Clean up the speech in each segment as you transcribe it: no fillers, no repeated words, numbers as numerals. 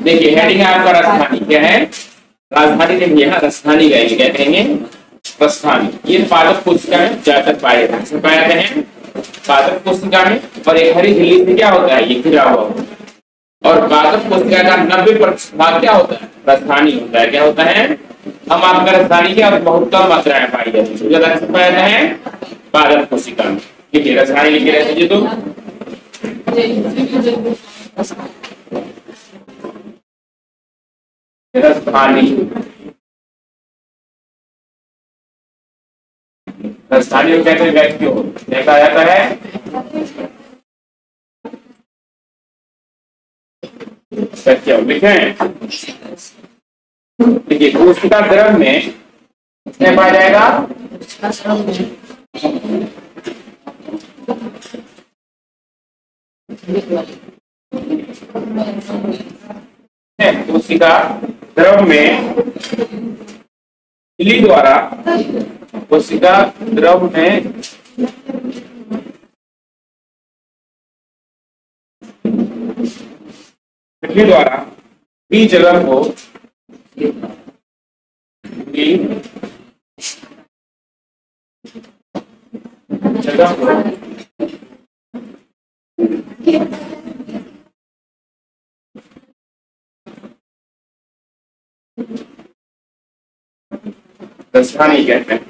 देखिए हेडिंग है आपका राजधानी, क्या है? राजधानी देखिए यहाँ राजधानी कहेंगे, क्या कहेंगे? राजधानी। ये पादप कोशिका में ज्यादातर पाए जाते हैं, इसमें पाए जाते हैं पादप कोशिका में। और एक हरी झिल्ली से क्या होता है? ये घिरा हुआ होता है। और पादप कोशिका का 90% भाग क्या होता है? राजधानी होता है। क्या होता है? हम आपका राजधानी क्या बहुत कम मात्रा में पाई जाती है, ज्यादा किसमें पाया जाता है? पादप कोशिका में। ठीक है, राजधानी लिखे रहते हैं तो राजधानी। राजधानी को कहते हैं वैक्यूम, देखा जाता है वैक्यूम। लिखे देखिए कोशिका द्रव में कितने पाया जाएगा? कोशिका द्रव में झिल्ली द्वारा, कोशिका द्रव में झिल्ली द्वारा भी जगह को जगह को राजधानी कहते हैं।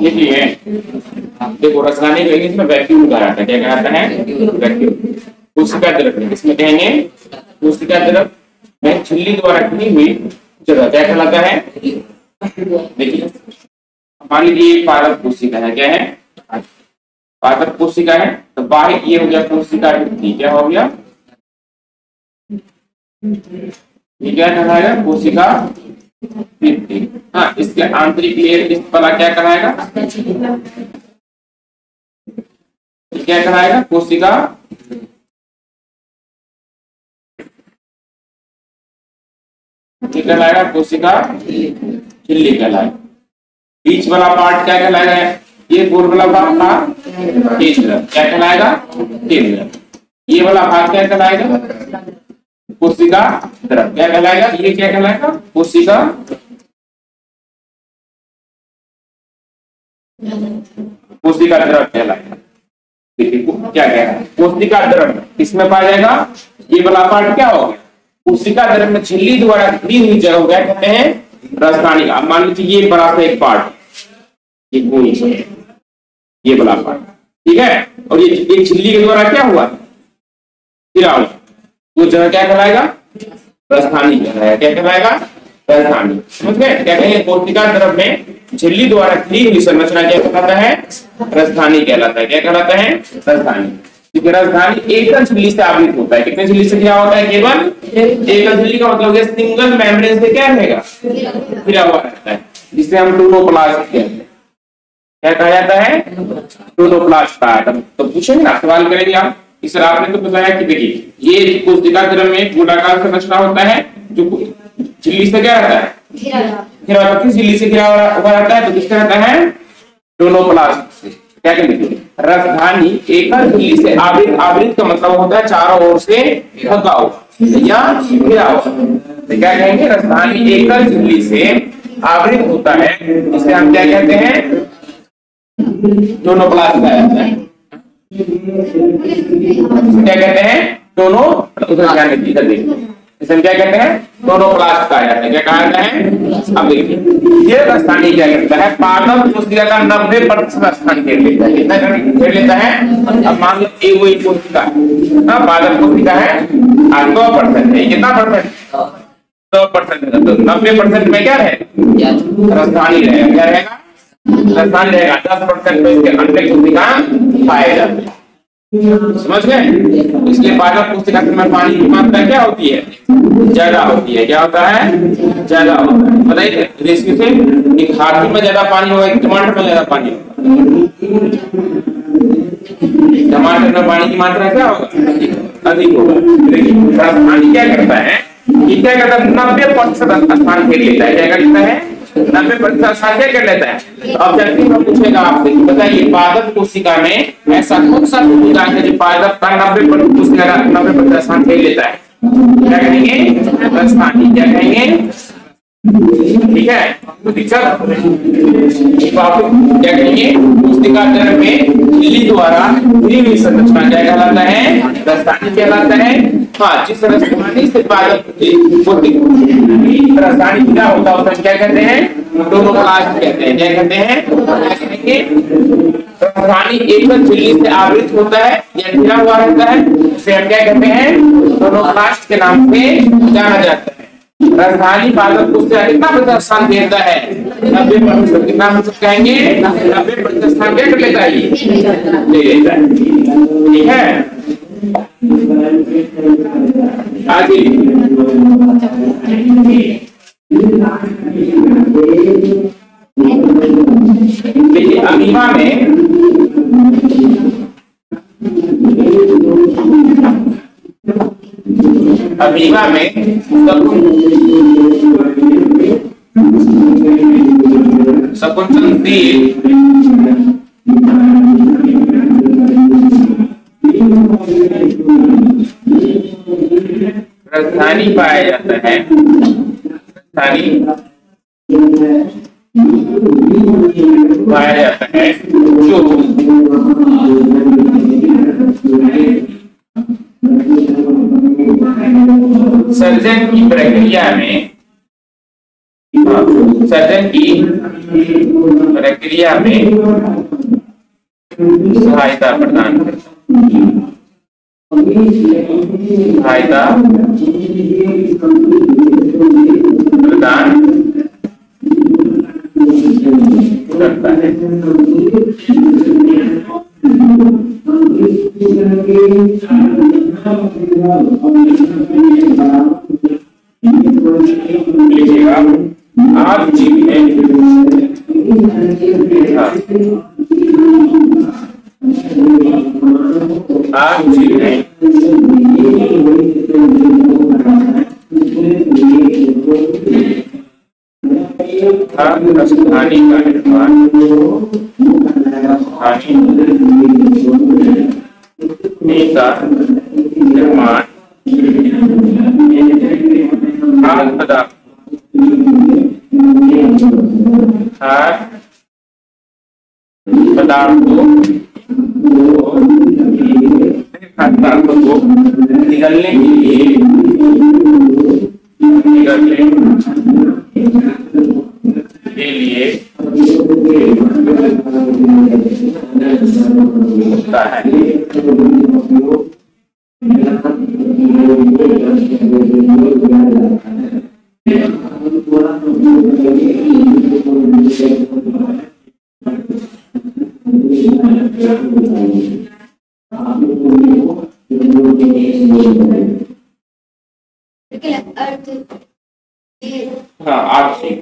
लिखिए देखो राजधानी कहेंगे इसमें वैक्यूम कहलाता है। क्या कहलाता है? वैक्यूम। कोशिका द्रव में इसमें कहेंगे कोशिका द्रव में झिल्ली द्वारा घिरी हुई जगह क्या कहलाता है? देखिए मान लीजिए पादप कोशिका है, क्या है? पादप कोशिका है, तो बाहर ये हो गया कोशिका भित्ति, क्या हो गया? ये क्या कहलाएगा? कोशिका भित्ति। हाँ, इसके आंतरिक लेयर इस वाला क्या कहलाएगा? क्या कहलाएगा? कोशिका कहलाएगा, कोशिका झिल्ली कहलाएगा। बीच वाला पार्ट क्या कहलाएगा? ये गोल वाला भाग था केंद्र, क्या कहलाएगा? केंद्र। ये वाला भाग क्या कहलाएगा? कोशिका द्रव, क्या कहलाएगा? ये क्या कहलाएगा? कोशिका द्रव कहलाएगा। क्या कह रहा है? कोशिका द्रव किसमें पाया जाएगा? ये वाला पार्ट क्या हो गया? कोशिका द्रव में झिल्ली द्वारा घिरी हुई जगह क्या कहते हैं? राजधानी। अब मान लीजिए ये बड़ा सा एक पार्ट, ये वाला पार्ट, ठीक है, और ये झिल्ली के द्वारा क्या हुआ? घिरा हुआ, तो जगह क्या कहलाएगा? राजधानी कहलाएगा। क्या कहलाएगा? राजधानी। समझ गए? क्या कहेंगे? कोशिका द्रव में झिल्ली द्वारा घिरी हुई संरचना क्या कहलाता है? राजधानी कहलाता है। क्या कहलाता है? राजधानी। क्योंकि राजधानी एकल झिल्ली से आवृत होता है। कितने झिल्ली से घिरा होता है? केवल एकल झिल्ली का मतलब है सिंगल मेम्ब्रेन से क्या रहेगा? घिरा हुआ रहता है, जिसे हम टोनोप्लास्ट कहते हैं। क्या कहा जाता है? टोनोप्लास्ट कहा जाता है। तो पूछेंगे ना, सवाल करेंगे आप। इस आपने तो बताया कि देखिए ये कोशिका द्रव में गोलाकार संरचना होता है जो झिल्ली से क्या रहता है? घिरा हुआ। किस झिल्ली से घिरा हुआ रहता है? तो किससे रहता है? टोनोप्लास्ट से। क्या कहते? राजधानी एकल झिल्ली से आवृत का मतलब होता है चारों ओर से ढका हुआ या घिरा हुआ। तो क्या कहेंगे? राजधानी एकल झिल्ली से आवृत होता है, जिसे हम क्या कहते हैं? टोनोप्लास्ट कहा जाता है। क्या कहते हैं? टोनो, उधर इधर देखिए, इसे क्या कहते हैं? टोनोप्लास्ट कहा जाता है। क्या कहा जाता है? अब देखिए ये राजधानी क्या करता है? पादप कोशिका का 90% स्थान घेर लेता है। कितना घेर लेता है? अब मान लो वही कोशिका पादप कोशिका है 100% है। कितना परसेंट? 100% है। तो 90% में क्या रहेगा? राजधानी रहेगा। क्या रहेगा? राजधानी रहेगा। 10% में इसके अंडे कोशिका पाए जाते हैं। समझ गए? इसलिए पादप कोशिका में पानी की मात्रा क्या होती है? ज्यादा होती है। क्या होता है? ज्यादा होता है। बताइए रेसिपी से एक हाथी में ज्यादा पानी होगा, टमाटर में ज्यादा पानी होगा? टमाटर में पानी की मात्रा क्या होगा? अधिक होगा। देखिए राजधानी क्या करता है? ये क्या करता है? 90% स्थान घेर लेता है। क्या करता है? 90% स्थान क्या कर लेता है? ऑब्जेक्टिव में पूछेगा आपसे कि बताइए पादप कोशिका में ऐसा कौन सा कोशिका है जो पादप का 90% स्थान घेर लेता है? क्या कहेंगे? राजधानी। क्या कहेंगे? ठीक है, तो क्या कहेंगे? कोशिका द्रव में झिल्ली द्वारा घिरी हुई संरचना क्या कहलाता है? राजधानी कहलाता है। हाँ, जिस राजधानी से पादप राजधानी क्या होता है उसे क्या कहते हैं? टोनोप्लास्ट कहते हैं। क्या कहते हैं? क्या कहेंगे? राजधानी एकल झिल्ली से आवृत होता है या घिरा हुआ रहता है, उसे हम क्या कहते हैं? टोनोप्लास्ट के नाम से जाना जाता है। राजधानी पादप कोशिका कितना प्रतिशत स्थान घेरता है? 90%। कितना प्रतिशत कहेंगे? 90% स्थान क्या कर लेता है? ले लेता है। ठीक है, आगे देखिए अमीबा में सकुंचन तेल राजधानी पाया जाता है। राजधानी पाया जाता है जो सर्जन की प्रक्रिया में सहायता प्रदान करता है। सहायता प्रदान करता है। लिखिएगा आप जीव है, आप जीव है, राजधानी का निर्माण, निर्माण खाद्य पदार्थ, पदार्थों को निगलने के लिए होता है। हाँ आर्थिक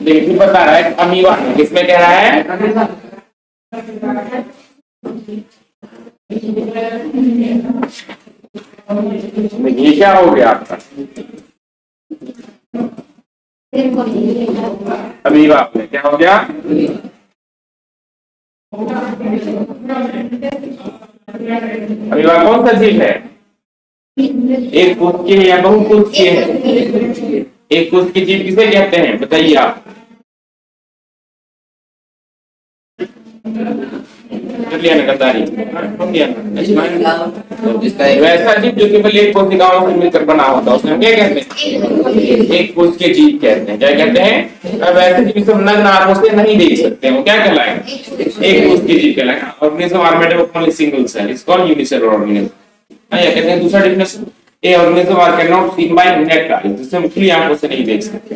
देखिए बता रहा है अमीबा किसमें कह रहा है, ये क्या हो गया आपका अमीबा में क्या हो गया, अमीबा कौन सा जीव है, एक कोशिकीय है या बहुकोशिकीय है, एक कोशिकीय जीव किसे कहते हैं बताइए आप, वैसा जीव जो केवल एक कोशिकाओं से मिलकर बना होता है उसमें हम क्या कहते हैं, एक कोशिकीय जीव कहते हैं। क्या कहते हैं, वैसे जीव से हम नग्न आंखों से नहीं देख सकते, वो क्या कहलाएगा, एक कोशिकीय जीव कहलाएगा। Organism are made up of single cell, it's called unicellular organism. या कहते हैं दूसरा definition, a organism are can not seen by naked eyes, जिसे हम खुली आंखों से नहीं देख सकते,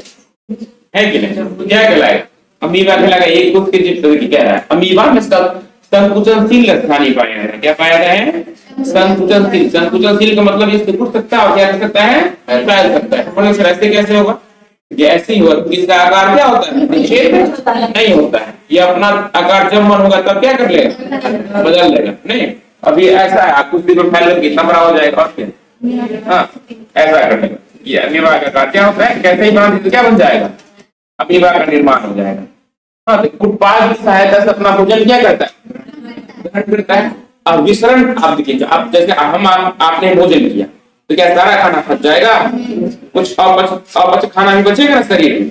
है कि नहीं, तो क्या कहलाएगा, अमीबा कहलाएगा। एक कोशिकीय जीव तो कह रहा है अमीबा में संकुचनशील स्थानीय पाया जाता है। क्या पाया जाता है, संकुचनशील। संकुचनशील का मतलब ये सिकुड़ सकता है और क्या कर सकता है, फैल सकता है। पर ऐसे कैसे होगा, ऐसे ही होगा, इसका आकार क्या होता है, निषेध नहीं होता है, ये अपना आकार जब मन होगा तब क्या कर लेगा, बदल लेगा। नहीं अभी ऐसा है कुछ दिन में फैल कितना बड़ा हो जाएगा, और फिर हाँ ऐसा कर लेगा। ये अमीबा का आकार क्या होता है, कैसे ही बना तो क्या बन जाएगा, अमीबा का निर्माण हो जाएगा। हाँ तो उत्पाद की सहायता से अपना भोजन क्या करता है, ग्रहण करता है। अब विसरण आप देखिए, अब जैसे हम आपने भोजन किया तो क्या सारा खाना फट जाएगा, कुछ अपच खाना भी बचेगा ना शरीर में,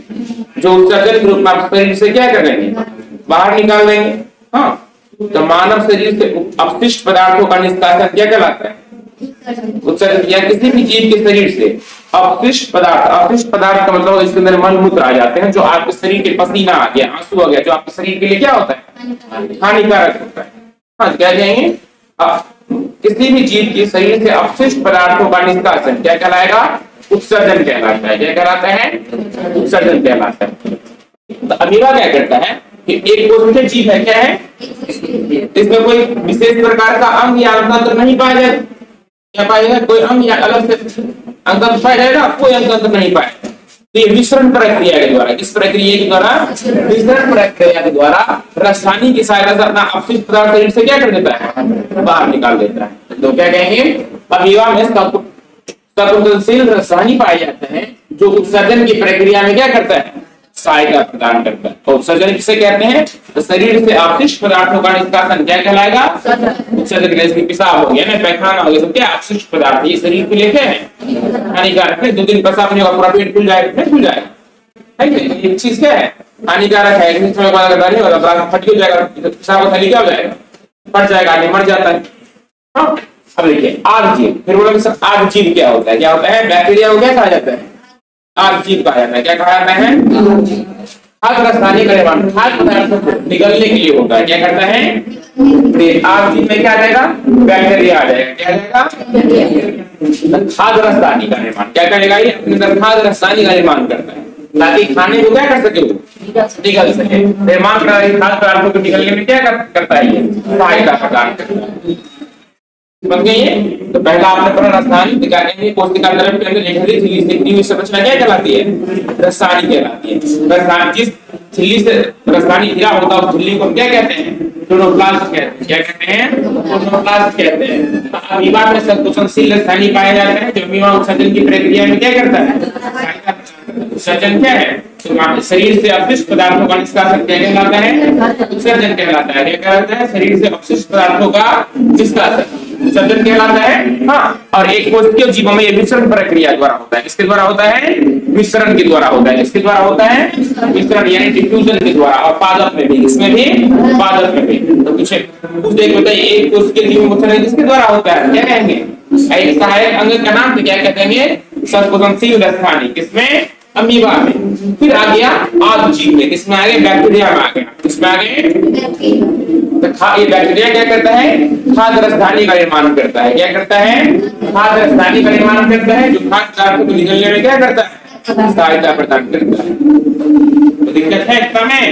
जो उत्सर्जन के रूप में आप शरीर से क्या कर लेंगे, बाहर निकाल देंगे। हाँ तो मानव शरीर से अपशिष्ट पदार्थों का निष्कासन क्या कहलाता है, उत्सर्जन। या किसी भी जीव के शरीर से अपशिष्ट पदार्थ का मतलब इसके अंदर मल मूत्र आ जाते हैं, जो आपके शरीर के पसीना आ गया, आंसू आ गया, जो आपके शरीर के लिए क्या होता है, हानिकारक होता है। हाँ क्या कहेंगे, किसी भी जीव के शरीर से अपशिष्ट पदार्थों का निष्कासन क्या कहलाएगा, उत्सर्जन कहलाता है। क्या कहलाता है, उत्सर्जन कहलाता है। तो अमीबा क्या करता है, कि एक कोशिका जीव है, क्या है, इसमें कोई विशेष प्रकार का अंग या अंग नहीं पाया जाए, क्या पाएगा, कोई अंग या अलग से अंग पाया जाएगा, कोई अंग नहीं पाएगा। तो ये विसरण प्रक्रिया के द्वारा, किस प्रक्रिया के द्वारा, विसरण प्रक्रिया के द्वारा रासायनिक की सहायता से अपना अपशिष्ट पदार्थ शरीर से क्या कर देता है, बाहर निकाल देता है। तो क्या कहेंगे, अमीबा में संकुचनशील रसायन पाए जाते हैं जो उत्सर्जन की प्रक्रिया में क्या करता है, सहायता प्रदान करता है। तो उत्सर्जन किसे कहते हैं, तो शरीर से अपशिष्ट पदार्थों का निष्कासन क्या कहलाएगा, उत्सर्जन। जैसे पेशाब हो गया ना, पैखाना हो गया, सब क्या अपशिष्ट पदार्थ, ये शरीर के लिए क्या है, हानिकारक है। 2 दिन पेशाब नहीं होगा, पूरा पेट फूल जाएगा, फूल जाएगा, है कि ये चीज क्या है, हानिकारक है। किसी समय बाद अगर नहीं होगा, फट हो जाएगा, पेशाब का थैली क्या हो जाएगा, फट जाएगा, आदमी मर जाता है। हाँ, अब देखिए आग जीव, फिर बोलोगे सर आग जीव क्या होता है, क्या होता है, बैक्टीरिया को क्या कहा जाता है, आग जीव कहा जाता है। क्या कहा जाता है, खाद्य रासायनिक निर्माण, खाद्य पदार्थों को निगलने के लिए होता है, क्या करता है, आग जीव में क्या आ जाएगा, बैक्टीरिया आ जाएगा, क्या आ जाएगा, खाद्य रासायनिक का निर्माण क्या करेगा, ये अपने अंदर खाद्य रासायनिक का निर्माण करता है ताकि खाने को क्या कर सके, निगल सके। निर्माण कर खाद्य पदार्थों को निगलने में क्या करता है, ये सहायता प्रदान करता है। समझ गए। तो पहला आपने पढ़ा रासायनिक, क्या कहेंगे, कोशिका द्रव्य के अंदर जहरीली झिल्ली से निकली हुई संरचना क्या कहलाती है, रासायनिक कहलाती है। रासायनिक जिस झिल्ली से रासायनिक हीरा होता है उस झिल्ली को क्या कहते हैं, क्लोरोप्लास्ट कहते हैं, क्या कहते हैं, क्लोरोप्लास्ट कहते हैं। अमीबा में संकुचनशील रासायनिक पाया जाता है जो अमीबा उत्सर्जन की प्रक्रिया में क्या करता है, उत्सर्जन क्या है, तो शरीर से अपशिष्ट पदार्थों का निष्कासन क्या कहलाता है, उत्सर्जन कहलाता है। क्या कहलाता है, शरीर से अपशिष्ट पदार्थों का निष्कासन उत्सर्जन कहलाता है। हाँ, और एक कोशिकीय जीवों में ये विसरण प्रक्रिया द्वारा होता है, किसके द्वारा होता है, विसरण के द्वारा होता है, किसके द्वारा होता है, विसरण यानी डिफ्यूजन के द्वारा, और पादप में भी, इसमें भी, पादप में भी। तो कुछ देख बताइए, एक कोशिकीय जीव में उत्सर्जन किसके द्वारा होता है, क्या कहेंगे, एक सहायक अंग का नाम क्या कहते हैं, संकुचनशील रासायनिक, किसमें, अमीबा में। फिर आ गया आग जीव में, किसमें आ गया, बैक्टीरिया में आ गया, किसमें आ गए, तो ये बैक्टीरिया क्या करता है, खाद्य रासायनिक का निर्माण करता है, क्या करता है, खाद्य रासायनिक का निर्माण करता है जो खाद्य पदार्थों को निगलने में क्या करता है, सहायता प्रदान करता है। तो दिक्कत है इतना में,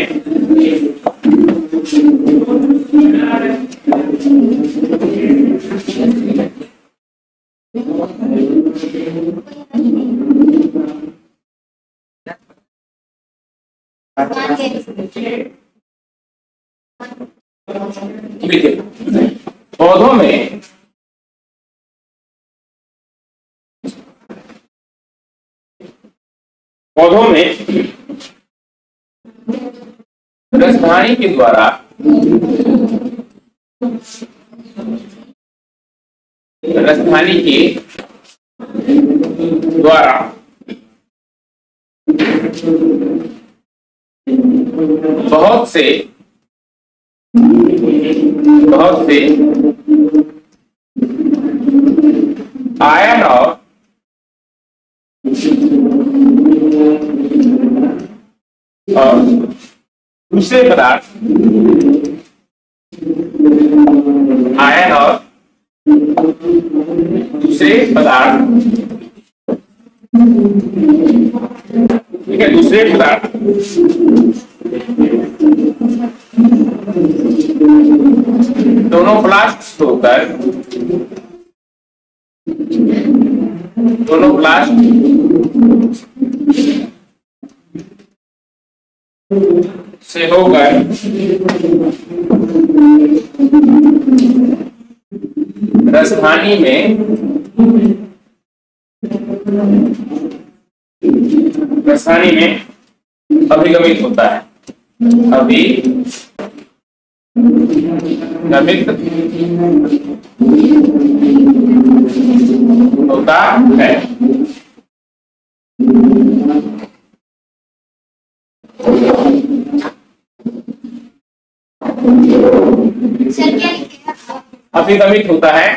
पौधों में रासायनिक के द्वारा बहुत से आयन और दूसरे पदार्थ, आयन और दूसरे पदार्थ, ठीक है, दूसरे पदार्थ दोनों प्लास्ट होकर से होकर राजधानी में अभिगमित होता है, अभिगमित होता है। अभिगमित होता है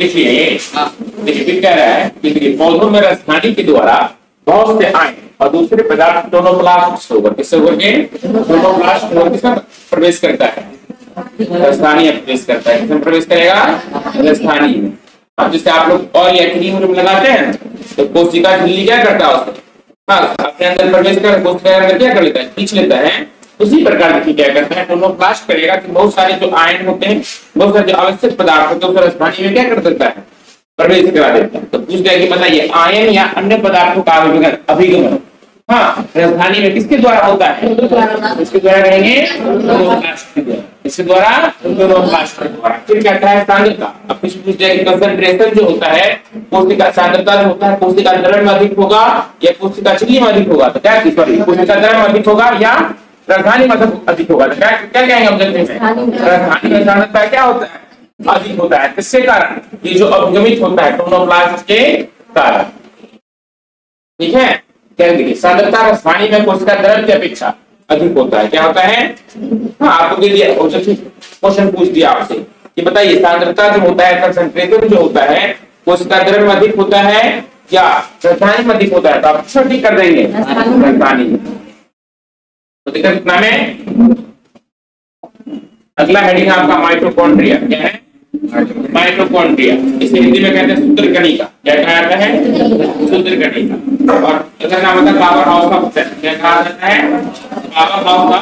देखिए देखिए फिर कह रहा है कि देखिए पौधों में रासायनिक के द्वारा बहुत से आयन और दूसरे पदार्थ क्लोरोप्लास्ट होकर किससे होकर के क्लोरोप्लास्ट होकर किसमें प्रवेश करता है, रासायनिक प्रवेश करता है। किसमें प्रवेश करेगा, रासायनिक में। अब जैसे आप लोग और या क्रीम लगाते हैं तो कोशिका झिल्ली क्या करता है उसको अपने अंदर प्रवेश कर कोशिका अंदर क्या कर लेता है, खींच लेता है। उसी प्रकार की क्या करता है, क्लोरोप्लास्ट करेगा कि बहुत सारे जो आयन होते हैं, बहुत सारे जो आवश्यक पदार्थ होते हैं उसको रासायनिक में क्या कर देता है, प्रवेश करा देता है। तो पूछता है कि बताइए आयन या अन्य पदार्थों का अभिगमन हाँ राजधानी में किसके द्वारा होता है, इसके द्वारा कहेंगे क्लोरोप्लास्ट के द्वारा, इसके द्वारा क्लोरोप्लास्ट के द्वारा। फिर कहता है सांद्रता। अब कुछ पूछते हैं कि कंसंट्रेशन जो होता है कोशिका सांद्रता जो होता है कोशिका द्रव्य में अधिक होगा या कोशिका झिल्ली में अधिक होगा, तो क्या सॉरी कोशिका द्रव्य में अधिक होगा या राजधानी में अधिक होगा, तो क्या कहेंगे ऑब्जेक्टिव में राजधानी में सांद्रता क्या होता है, अधिक होता है। किसके कारण, ये जो अभिगमित होता है क्लोरोप्लास्ट के कारण। ठीक है, क्या देखिए सांद्रता रासायनिक में कोशिका द्रव्य की अपेक्षा अधिक होता है। क्या होता है, हाँ आपको दे दिया क्वेश्चन पूछ दिया आपसे कि बताइए सांद्रता जो होता है कंसंट्रेशन जो होता है कोशिका द्रव्य में अधिक होता है या रासायनिक में अधिक होता है, तो आप ठीक कर देंगे रासायनिक। तो देखिए कितना में अगला हेडिंग आपका माइटोकॉन्ड्रिया। क्या है, माइटोकॉन्ड्रिया। इसे हिंदी में कहते हैं सूत्रकणिका। क्या कहा जाता है, सूत्रकणिका। और अगर नाम होता है पावर हाउस का सेल, क्या कहा जाता है, पावर हाउस का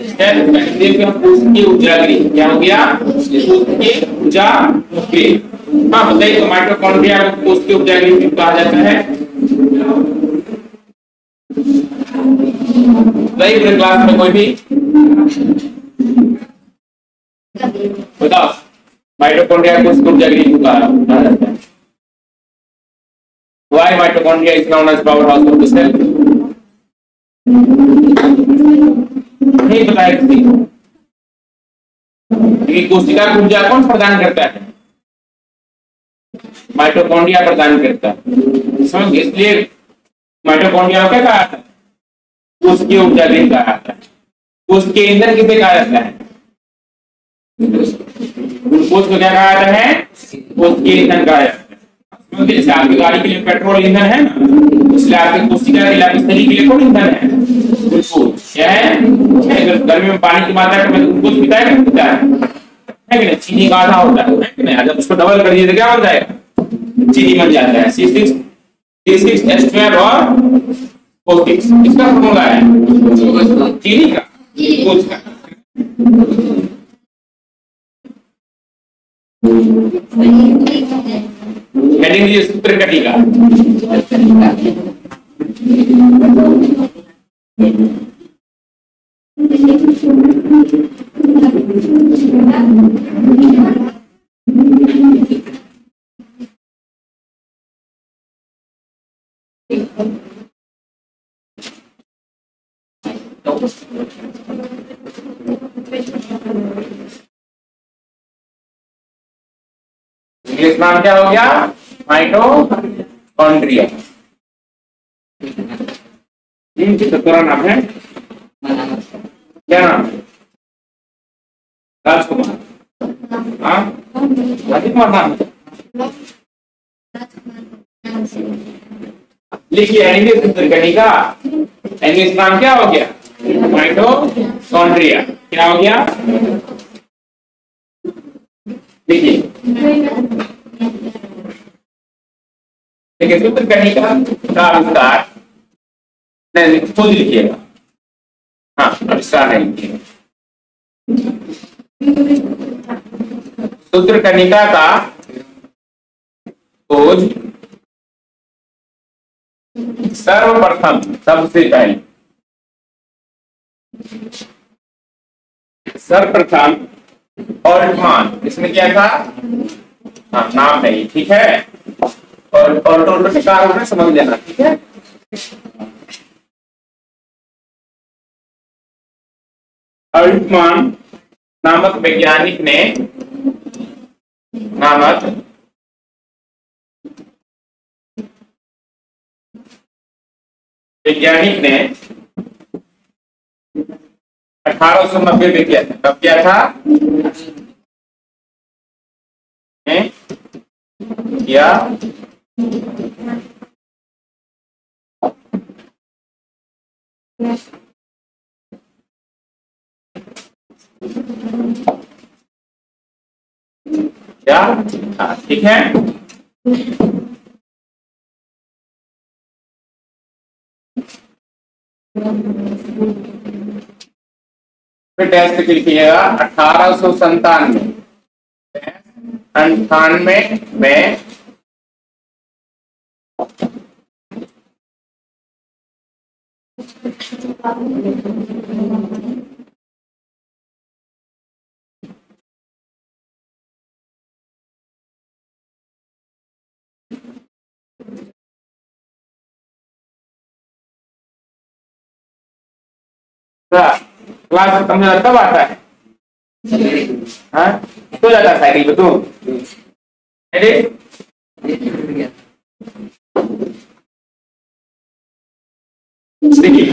सेल। हिंदी में कोशिकीय ऊर्जागृह। क्या हो गया, कोशिकीय ऊर्जागृह। हाँ बताइए तो माइटोकॉन्ड्रिया को कोशिकीय ऊर्जागृह क्यों कहा जाता है, पूरे क्लास में कोई भी बताओ माइटोकॉन्ड्रिया को कोशिकीय ऊर्जागृह क्यों कहा जाता है। Why mitochondria is known as powerhouse of the cell? नहीं बताया किसी को। कोशिका को ऊर्जा कौन प्रदान करता है, माइटोकॉन्ड्रिया प्रदान करता है। समझ, इसलिए माइटोकॉन्ड्रिया क्या कहा जाता है, कोशिकीय ऊर्जागृह कहा जाता है। कोशिकीय ईंधन किसे कहा जाता है, ग्लूकोज को क्या कहा जाता है, कोशिकीय ईंधन कहा जाता है। जैसे आपकी गाड़ी के लिए पेट्रोल ईंधन है ना, इसलिए आपके कोशिका के लिए शरीर के लिए कौन ईंधन है, ग्लूकोज। क्या है, गर्मी में पानी की मात्रा कम है तो ग्लूकोज पीता है कि नहीं, चीनी का आधा होता है कि नहीं, जब उसको डबल कर दिए तो क्या बन जाएगा, चीनी बन जाता है। C6H12 और O6 इसका फॉर्मूला है चीनी का, ग्लूकोज का। हेडिंग दीजिए सूत्रकणिका। इंग्लिश नाम क्या हो गया, माइटोकॉन्ड्रिया। पूरा नाम है, क्या नाम है, राजकुमार। हाँ राजकुमार नाम लिखिए। इंग्लिश सूत्रकणिका, इंग्लिश नाम क्या हो गया, माइटोकॉन्ड्रिया। क्या हो गया, देखिए देखिए सूत्रकणिका का विस्तार नहीं खुद लिखिएगा। हाँ विस्तार नहीं लिखिएगा। सूत्रकणिका का खोज सर्वप्रथम सबसे पहले सर्वप्रथम ऑल्टमान इसमें क्या था? हाँ नाम नहीं, ठीक है। और टोटल के कारण में समझ लेना, ठीक है। ऑल्टमान नामक वैज्ञानिक ने वैज्ञानिक ने 1890 में किया था। कब किया था? क्या क्या? ठीक है। फिर डैश से लिखिएगा 1897 में क्लास खत्म कब आता है? हाँ तो जाता है साइकिल पे तू? देखिए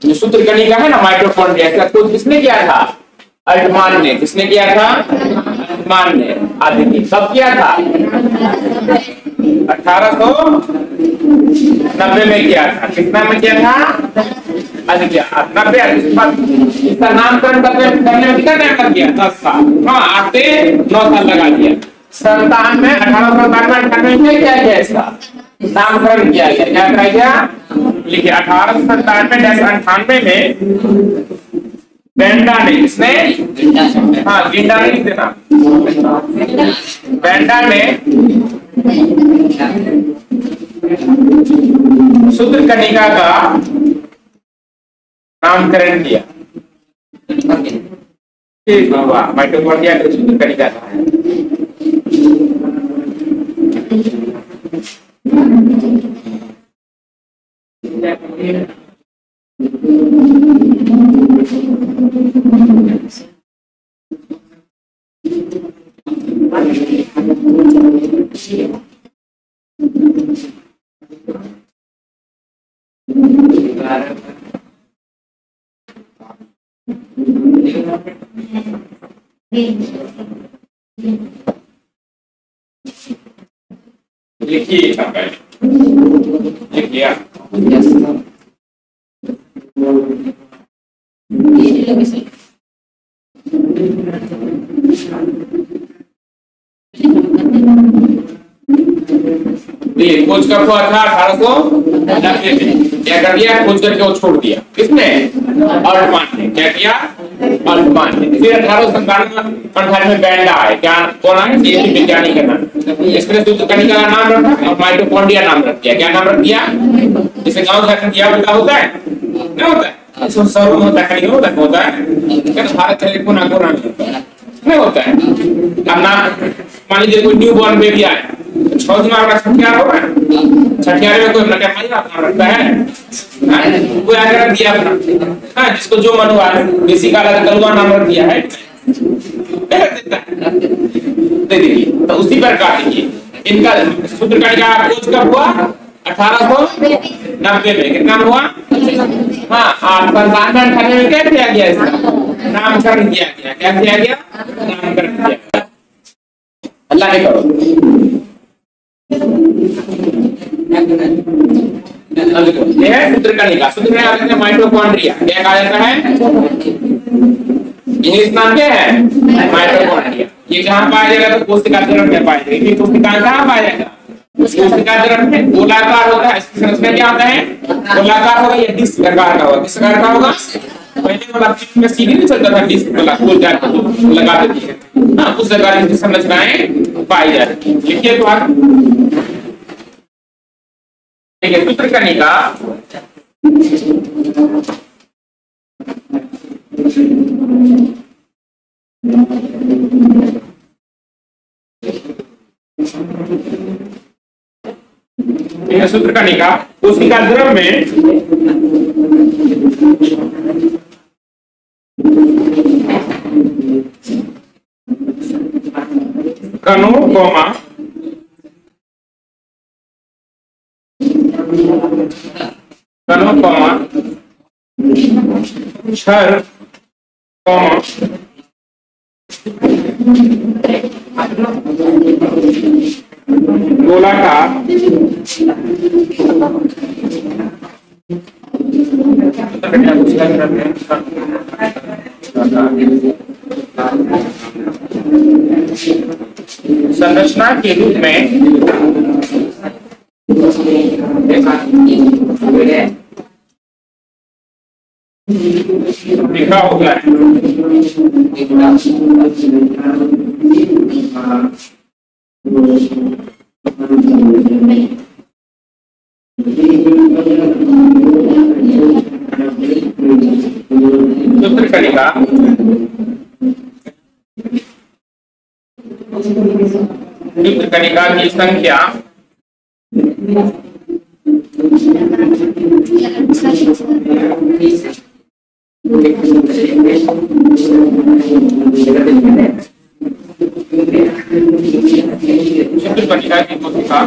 जो सूत्रकणिका है ना माइटोकॉन्ड्रिया का खोज किसने किया था? ऑल्टमान ने। किसने किया था? ऑल्टमान ने। देखिए कब किया था? 1890 में किया था। कितना में किया था? 90। इसका नामकरण करने में कितना टाइम लग गया? 10 साल। हाँ आते 9 साल लगा दिया। 97 में 1897 में क्या किया? इसका नामकरण किया गया। क्या कराया गया? लिखिए 1897 में बेंडा ने, इसने हाँ गिंडा नहीं लिख देना, बेंडा ने सूत्रकणिका का नामकरण किया। ठीक बाबा माइटोकॉन्ड्रिया का सूत्रकणिका था। लिखिए लिखिए खोज कब हुआ था? 1890 में। क्या कर दिया? खोज करके वो छोड़ दिया। किसने? ऑल्टमान ने। क्या किया? ऑल्टमान ने। फिर 1897 में बेंडा है। क्या कौन है? ये वैज्ञानिक है ना। इसने सूत्रकणिका का नाम रखा और माइटोकॉन्ड्रिया नाम रख दिया। क्या नाम रख दिया? जिसे गांव का किया होता है नहीं होता है? सर होता है नहीं होता है? क्या भारत चले कोना कोना नहीं होता है? अब ना मान लीजिए कोई न्यू बॉर्न बेबी आए, 6 दिमाग का छठियार होगा। छठियार में कोई नटा माई नाम रखता है, कोई आगे रख दिया अपना, हाँ जिसको जो मन हुआ किसी का कलुआ नाम रख दिया है, देता है। देखिए तो उसी प्रकार देखिए इनका सूत्रकणिका खोज कब हुआ? 1890 में। कितना हुआ? हाँ 1898 में क्या किया गया? इसका नामकरण किया गया। क्या किया गया? नामकरण किया गया। अल्लाह ने करो ये है सूत्रकणिका। सूत्रकणिका माइटोकॉन्ड्रिया क्या कहा जाता है? इंग्लिश नाम क्या है? माइटोकॉन्ड्रिया। ये कहाँ पाया जाएगा? तो कोशिका द्रव में पाया जाएगा। ये कोशिका कहाँ पाया जाएगा? कोशिका द्रव में गोलाकार होता है। इसकी संरचना क्या होता है? गोलाकार होगा या डिस्क आकार का होगा? किस आकार का होगा? पहले वाला में सीधी नहीं चलता था, डिस्क वाला गोल जाकर लगा देती है ना, उस आकार की संरचनाएं पाई जाती है। लिखिए तो आप ठीक है। सूत्रकणिका सूत्रकणिका कोशिका द्रव में कणों क्षर गोलाकार संरचना के रूप में लिखा होगा है। सूत्रकणिका की संख्या सूत्रकणिका की कोशिका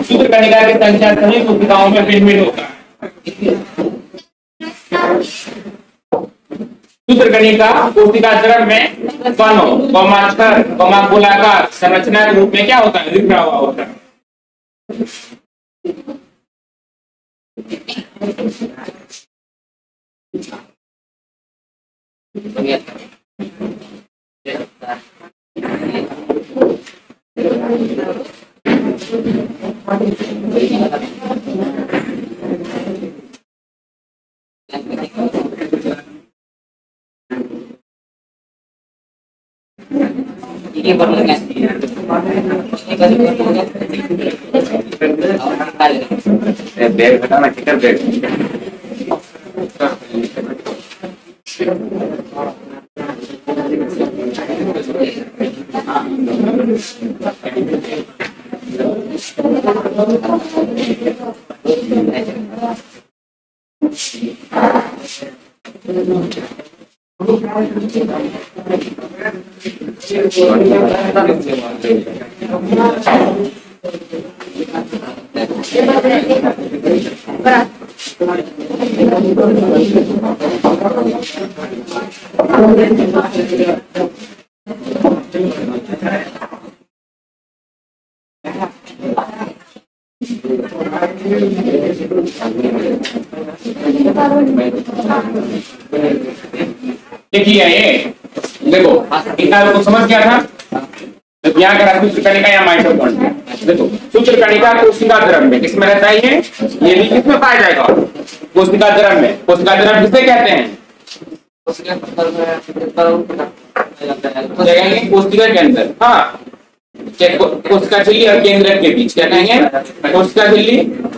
सूत्रकणिका की संख्या सभी कोशिकाओं में भिन्न होता है। सूत्रकणिका कोशिका द्रव में कणों, क्षर, गोलाकार संरचना के रूप में क्या होता है? बिखरा हुआ होता है। बैग हटाना, किधर बैग? देखिए ये देखो इतना लोग समझ गया था। तो यहाँ करा सूत्रकणिका या माइटोकॉन्ड्रिया। देखो सूत्रकणिका कोशिका द्रव में किसमें रहता है? ये भी किसमें पाया जाएगा? कोशिका द्रव में। कोशिका द्रव किसे कहते हैं? कोशिका के अंदर, हाँ, कोशिका झिल्ली और केंद्रक के बीच क्या कहेंगे? कोशिका झिल्ली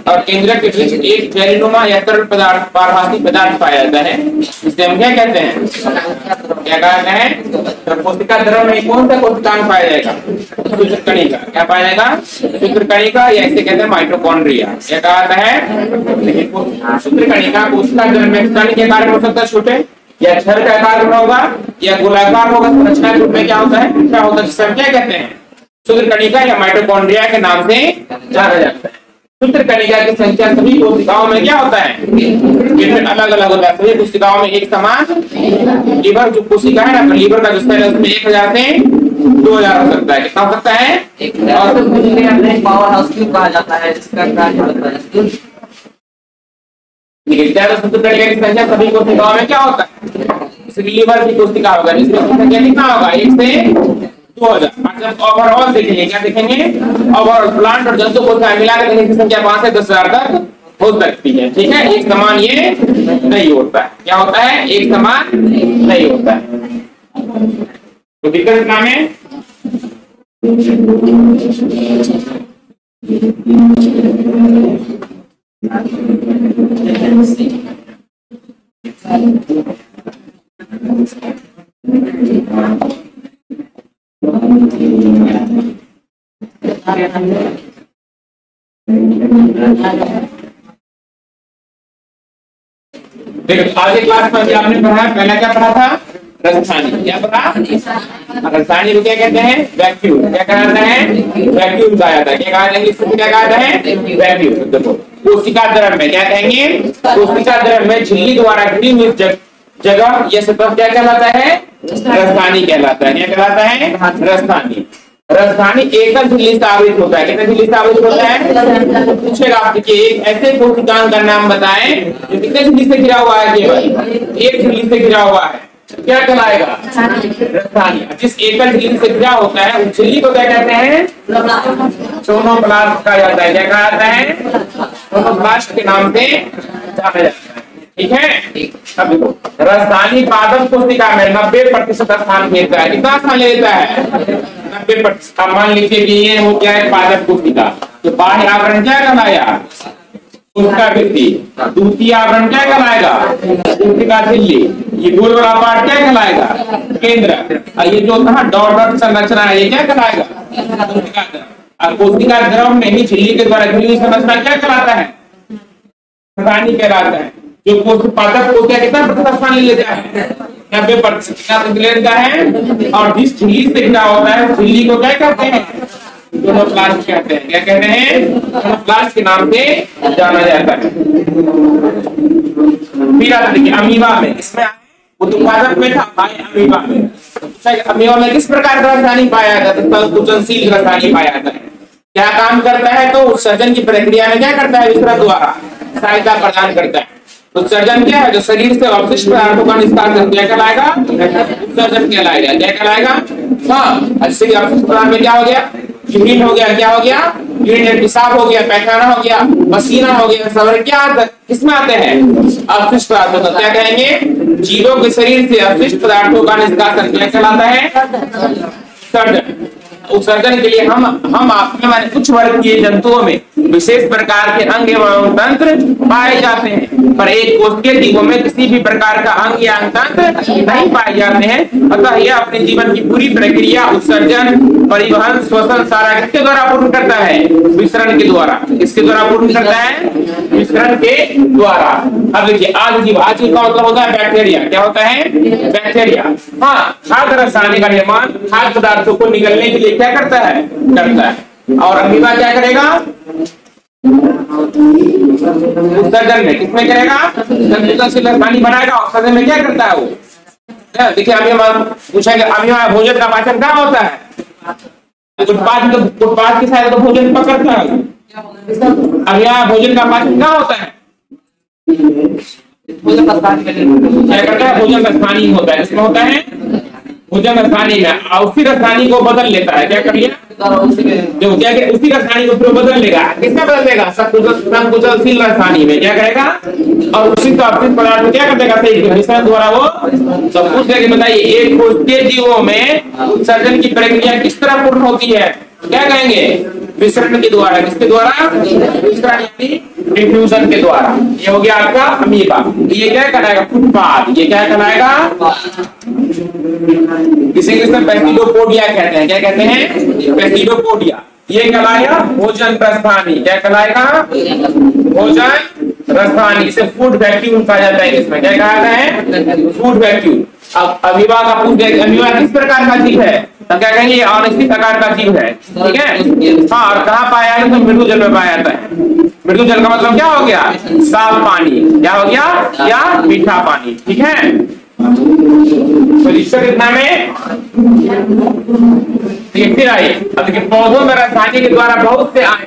और केंद्रक के बीच एक जेलीनुमा या तरल पदार्थ, पारभासी पदार्थ पाया जाता है, जिसे हम क्या कहते हैं? क्या कहते हैं? तो कोशिका द्रव में कौन सा कोशिकांग पाया जाएगा? सूत्रकणिका। क्या पाया जाएगा? सूत्रकणिका, या इसे कहते हैं माइटोकॉन्ड्रिया। क्या कहता है? सूत्रकणिका कोशिका द्रव में स्थानीय के कारण हो सकता है छोटे, या छड़ का आकार होगा या गोलाकार होगा। संरचना के रूप में क्या होता है, क्या होता है, जिसे हम क्या कहते हैं, सूत्रकणिका या माइटोकॉन्ड्रिया के नाम से जाना जाता है। सूत्रकणिका की संख्या सभी कोशिकाओं में क्या होता है, अलग अलग होता है। सभी कोशिकाओं में एक समान लीवर जो कोशिका है ना, लीवर का जो सेल है उसमें 1000 से 2000 हो सकता है। कितना हो सकता है, और पावर हाउस क्यों कहा जाता है, इसका कार्य होता है। सूत्रकणिका की संख्या सभी कोशिकाओं में क्या होता है, लीवर की कोशिका होगा जिसमें संख्या कितना होगा, 1 से 2000। जब ओवरऑल देखेंगे, क्या देखेंगे, ओवरऑल प्लांट और जंतु कोशिकाएं मिलाकर देखने की संख्या 5 से 10,000 तक हो सकती है। ठीक है, एक समान ये नहीं होता है। क्या होता है, एक समान नहीं होता है। तो दिक्कत नाम है देखो आज क्लास में आपने पढ़ा, पहला क्या पढ़ा था, राजस्थानी। क्या पढ़ा, राजस्थानी को क्या कहते हैं, वैक्यूम। क्या कहा जाता है, वैक्यूम कहा जाता है। क्या कहा जाएंगे, क्या कहा जाता है, वैक्यूम। देखो कोशिका द्रव में क्या कहेंगे, कोशिका द्रव में झिल्ली द्वारा घिरी हुई जगह यह सतह क्या कहलाता है, राजस्थानी कहलाता है। क्या कहलाता है, राजस्थानी। राजस्थानी एकल झिल्ली से आवृत होता है। कितने झिल्ली से आवृत होता है, पूछेगा आपसे एक ऐसे कोशिकांग का नाम बताएं जो कितने झिल्ली से घिरा हुआ है, केवल एक झिल्ली से घिरा हुआ है, क्या कहलाएगा, राजस्थानी। जिस एकल झिल्ली से घिरा होता है उस झिल्ली को क्या कहते हैं, सोनोप्लास्ट कहा जाता है। क्या कहा जाता है, सोनोप्लास्ट के नाम से जाना जाता है। ठीक है, अब देखो राजस्थानी पादप कोशिका में 90% स्थान घेरता है। कितना स्थान लेता है, 90%। मान लीजिए कि ये हो गया है पादप कोशिका, तो बाह्य आवरण क्या कहलाया, उसका वृद्धि। द्वितीय आवरण क्या कहलाएगा, कोशिका झिल्ली। ये गोल वाला पार्ट क्या कहलाएगा, केंद्र। और ये जो था डॉट संरचना है ये क्या कहलाएगा, कोशिका द्रव। और कोशिका द्रव में ही झिल्ली के द्वारा घिरी हुई संरचना क्या कहलाता है, राजस्थानी कहलाता है। जो पादप कोशिका कितना प्रतिशत स्थान ले लेता है, 90% लेता है। और जिस झिल्ली से घिरा होता है झिल्ली को क्या कहते हैं, सोनोप्लास्ट कहते हैं। क्या कहते हैं, सोनोप्लास्ट के नाम से जाना जाता है। फिर आप देखिए अमीबा में, इसमें उत्पादक में था अमीबा में। अमीबा में किस प्रकार का राजधानी पाया जाता है, संकुचनशील राजधानी पाया जाता है। क्या काम करता है, तो उत्सर्जन की प्रक्रिया में क्या करता है, विसरण द्वारा सहायता प्रदान करता है। उत्सर्जन क्या है, जो शरीर से अवशिष्ट पदार्थों का निष्कासन क्या कहलाएगा, उत्सर्जन कहलाएगा। क्या कहलाएगा, हाँ, अवशिष्ट पदार्थ में क्या हो गया, यूरिन हो गया, क्या हो गया, यूरिन, पेशाब हो गया, पैखाना हो गया, पसीना हो गया, सब क्या आता है, किसमें आते हैं, अवशिष्ट पदार्थों का। क्या कहेंगे, जीवों के शरीर से अवशिष्ट पदार्थों का निष्कासन क्या कहलाता है, उत्सर्जन। उत्सर्जन के लिए हम आप में कुछ वर्गीय जंतुओं में विशेष प्रकार के अंग एवं तंत्र पाए जाते हैं, पर एक कोशिकीय जीवों में किसी भी प्रकार का अंग या तंत्र नहीं पाए जाते हैं। अतः यह अपने जीवन की पूरी प्रक्रिया उत्सर्जन, परिवहन, श्वसन सारा किसके द्वारा पूर्ण करता है, विसरण के द्वारा। किसके द्वारा पूर्ण करता है, विसरण के द्वारा। अब देखिए आजीव, आजीव का मतलब होता है बैक्टीरिया। क्या होता है, बैक्टीरिया। हाँ, खाद्य रसायन का निर्माण खाद्य पदार्थों को निगलने के लिए क्या करता है, करता है। और अमीबा क्या करेगा, उत्सर्जन में किसमें करेगा, संकुचनशील राजधानी बनाएगा। उत्सर्जन में क्या करता है वो, देखिए अमीबा पूछेगा, अमीबा भोजन का पाचन कहाँ होता है, उत्पाद की सहायता तो भोजन पकड़ता है। अमीबा भोजन का पाचन कहाँ होता है, भोजन का क्या करता है, भोजन का स्थानीय होता है। इसमें होता है भोजन रसायनी में, उसी रसायनी को बदल लेता है। क्या कर लिया, जो क्या उसी रसायनी को बदल लेगा। किसका बदल लेगा, संकुचनशील रसायनी में क्या करेगा, और उसी अवशिष्ट पदार्थ में क्या कर देगा, मिश्रण द्वारा वो सब कुछ करके। बताइए एक कोशिकीय जीवों में उत्सर्जन की प्रक्रिया किस तरह पूर्ण होती है, क्या कहेंगे, विसरण के द्वारा। किसके द्वारा, विसरण यानी डिफ्यूजन के द्वारा। ये हो गया आपका अमीबा। ये क्या कहलाएगा, उत्पाद। ये क्या कहलाएगा, इसे बैसिलोपोडिया कहते हैं। क्या कहते हैं, बैसिलोपोडिया। ये कहलाएगा भोजन प्रस्थानी। क्या कहलाएगा, भोजन राजधानी, इसे फूड वैक्यूम कहा जाता है। इसमें क्या कहा जाता है? Food vacuum. अब अमीबा का पूछ गया, अमीबा किस प्रकार का जीव है? तो क्या कहेंगे? अनिश्चित आकार का जीव है। ठीक है, हाँ। और कहाँ पाया जाता है? तो मृदु जल में पाया जाता है। मृदु जल का मतलब क्या हो गया? साफ पानी। क्या हो गया? या मीठा पानी। ठीक है, तो इसका कितना में फिर आई। अब देखिए, पौधों में रासायनिक के द्वारा बहुत से आए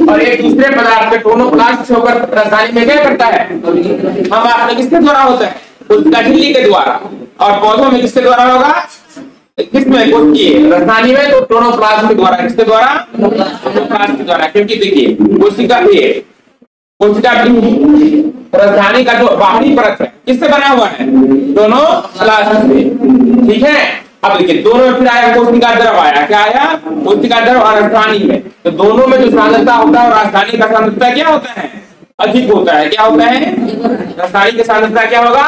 और एक दूसरे पदार्थ के टोनोप्लास्ट से होकर रासायनिक में क्या करता है? हम आपने किसके द्वारा होता है? उसका झिल्ली के द्वारा। और पौधों में किसके द्वारा होगा? किसमें? कोशिकीय। रासायनिक में तो टोनोप्लास्ट के द्वारा। किसके द्वारा? टोनोप्लास्ट के द्वारा। क्योंकि देखिए, कोशिका राजधानी का जो बाहरी परत है किससे बना हुआ है? दोनों प्लास्ट से। ठीक है, अब देखिए दोनों में फिर आया कोशिका द्रव आया। क्या आया? कोशिका द्रव और राजधानी है। तो दोनों में जो सांद्रता होता है और राजधानी का सांद्रता क्या होता है? अधिक होता है। क्या होता है? राजधानी की सांद्रता क्या होगा?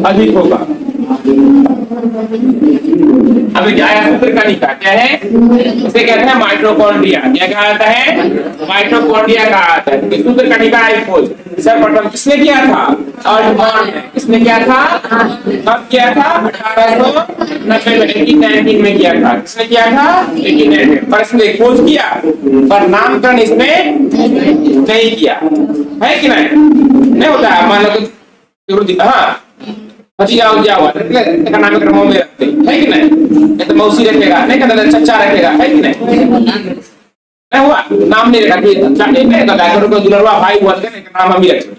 अधिक होगा। अब क्या है? सूत्र कणिका क्या है? इसे कहते हैं माइटोकॉन्ड्रिया। क्या कहा जाता है? माइटोकॉन्ड्रिया कहा जाता है। सूत्र कणिका खोज सर्वप्रथम किसने किया था? अल्टमान ने। किसने किया था? कब किया था? 1890 में, 1819 में किया था। किसने किया था? 1819 में। पर इसने खोज किया, पर नामकरण इसमें नहीं किया है कि नहीं? नहीं होता है। मान लो हाँ भतीजा क्या हुआ का नामकरण में रखते है कि नहीं? तो मौसी रखेगा, नहीं कहता चचा रखेगा, है कि नहीं हुआ? नाम नहीं रखा कि चाटे नहीं कहता को दुलरवा भाई हुआ नाम हम ही रखे,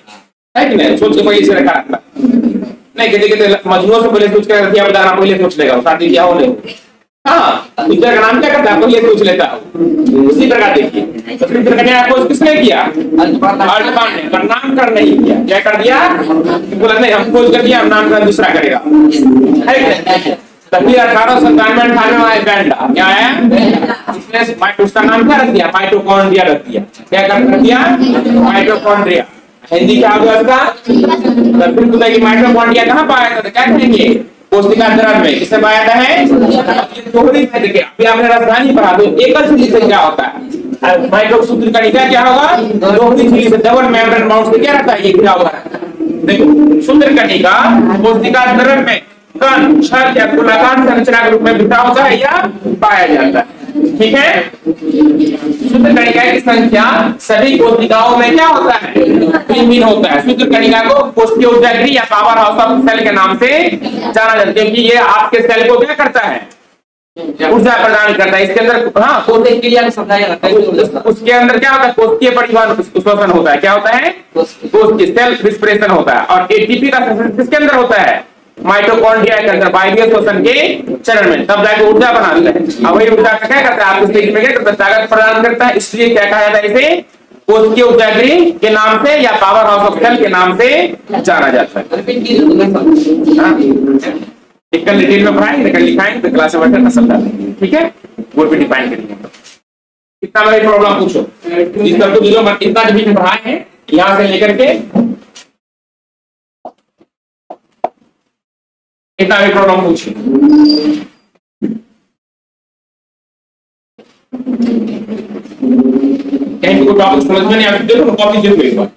है कि नहीं? सोच के पहले से रखा रखता नहीं। कहते मजनू से पहले सोच के रखिया बताना, पहले सोच लेगा शादी क्या हो नहीं। हाँ, दूसरे का नाम क्या करता है? पहले सोच लेता हूँ। उसी प्रकार देखिए, तो फिर कन्या खोज किसने किया? अल्टमान ने। पर नामकरण नहीं किया। क्या कर दिया? बोला नहीं हम खोज कर दिया, हम नामकरण दूसरा करेगा। तभी 1897-98 आया बैंडा। क्या है? इसने उसका नाम क्या रख दिया? माइटोकॉन्ड्रिया रख दिया। क्या कर दिया? माइटोकॉन्ड्रिया। हिंदी क्या होगा इसका? फिर बताइए माइटोकॉन्ड्रिया कहाँ पाया था? क्या कहेंगे? कोशिका द्रव में। किससे पाया जाता है? दोहरी में। देखिए अभी आपने राजधानी पढ़ा तो एकल झिल्ली से क्या होता है? माइटोसूत्र कणिका क्या होगा? दोहरी झिल्ली से, डबल मेम्ब्रेन माउथ से क्या रहता है? ये घिरा हुआ है। देखो सूत्र कणिका कोशिका द्रव में कण, छल या गोलाकार संरचना के रूप में बिखरा होता है या पाया जाता है। ठीक है, सूत्र कणिका की संख्या सभी कोशिकाओं में क्या होता है? भिन्न होता है। सूत्र कणिका को कोशिकीय ऊर्जागृह या पावर हाउस ऑफ सेल के नाम से जाना जाता है, क्योंकि ये आपके सेल को क्या करता है? ऊर्जा प्रदान करता है। इसके अंदर हाँ कोशिकीय क्रिया को समझाया जाता है। उसके अंदर क्या होता है? कोशिकीय परिवहन शोषण होता है। क्या होता है? कोशिकीय सेल रिस्पिरेशन होता है। और एटीपी का शोषण किसके अंदर होता है? माइटोकॉन्ड्रिया के अंदर बाह्य शोषण के चरण में, तब जाके ऊर्जा बनाता है। अब वही ऊर्जा का क्या करता है? आपके शरीर में क्या करता है? ताकत प्रदान करता है। इसलिए क्या कहा जाता है? इसे कोशिकीय ऊर्जागृह के नाम से या पावर हाउस ऑफ सेल के नाम से जाना जाता है। कल डिटेल में पढ़ाएंगे, कल लिखाएंगे, तो क्लास में बैठकर समझा देंगे। ठीक है, वो भी डिफाइन करेंगे। कितना बड़ी प्रॉब्लम पूछो, इतना डिवीजन पढ़ाए हैं यहां से लेकर के कितना भी प्रॉब्लम पूछिए। कहीं कोई टॉपिक समझ में नहीं आता देखो ना, कॉपी देखो एक बार।